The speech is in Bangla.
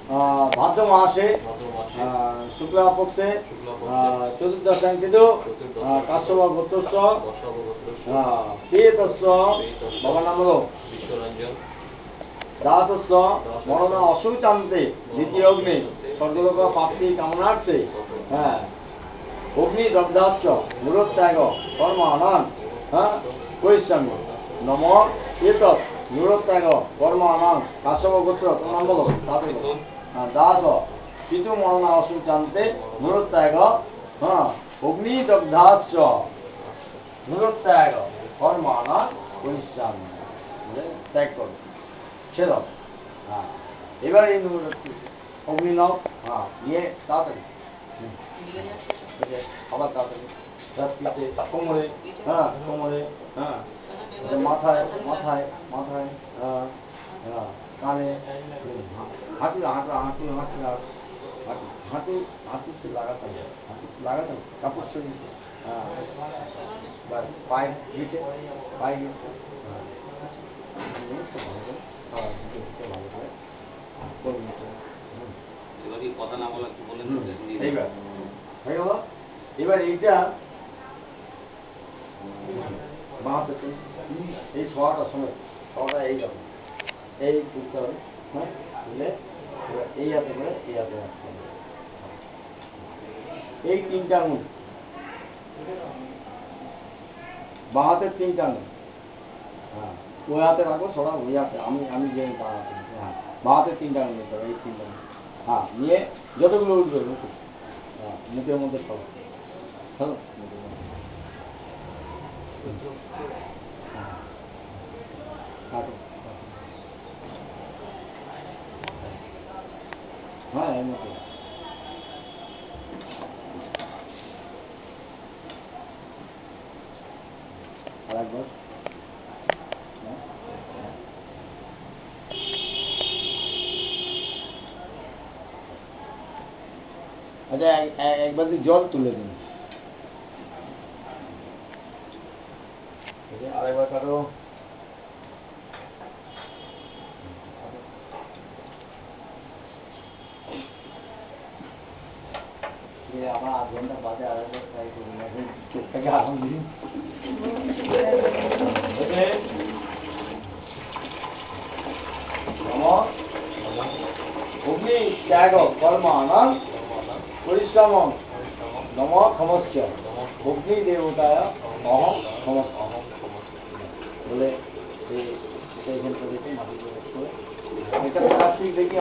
भाद्र मासे शुक्ला पक्षे चतुर्दशां तिथौ काश्यप गोत्रस्य प्रियतस्य भवनामलो दासस्य मरण अशुचान्ते द्वितीय अग्नि स्वर्गलोक प्राप्ति कामनार्थे अग्नि दग्धाश्च मूलत्याग कर्माणां परिश्रमी नमो एतत् मूलत्याग कर्माणां काश्यप गोत्र नामलो दास पितु मरण अशुचान्ते मूलत्याग अग्नि दग्धाश्च मूलत्याग कर्माणां परिश्रमी त्याग करो ছেড়ো এবার এই অগ্নি নাও নিয়ে তাড়াতাড়ি আবার তাড়াতাড়ি কোমরে কোমরে মাথায় মাথায় মাথায় কানে হাঁটু হাঁটু হাঁটু হাঁটু হাঁটু হাঁটু লাগাতে হবে হাঁটু লাগাতে হবে কাপড় শরীর পায়ে গিয়ে পায়ে গিয়ে এবার এইটা এই ছোঁয়াটা সময় ছোঁয়াটা এইরকম এই তুলতে হবে হ্যাঁ তুলে এই হাতে করে এই হাতে রাখতে হবে এই তিনটা আঙুল বাঁ হাতের তিনটা আঙুল হ্যাঁ ওই হাতে রাখবো সরা ওই হাতে আমি যে হ্যাঁ বাঁ হাতের তিনটা আঙুল নিতে হবে এই তিনটা হ্যাঁ নিয়ে যতগুলো উঠবে মুখে হ্যাঁ মুখের মধ্যে সব হ্যাঁ হ্যাঁ এর মধ্যে আর একবার আচ্ছা একবার জল তুলে দিন আরেকবার কাটো আমার 8 ঘন্টা বাদে আরেকবার ট্রাই করুন এখন চোখটাকে আরাম দিন অগ্নি ত্যাগ কর্মাণাং परिश्रम नम क्षमस्व अग्नि देवताय अहम क्षमस्व बोले प्लास्टिक देखिए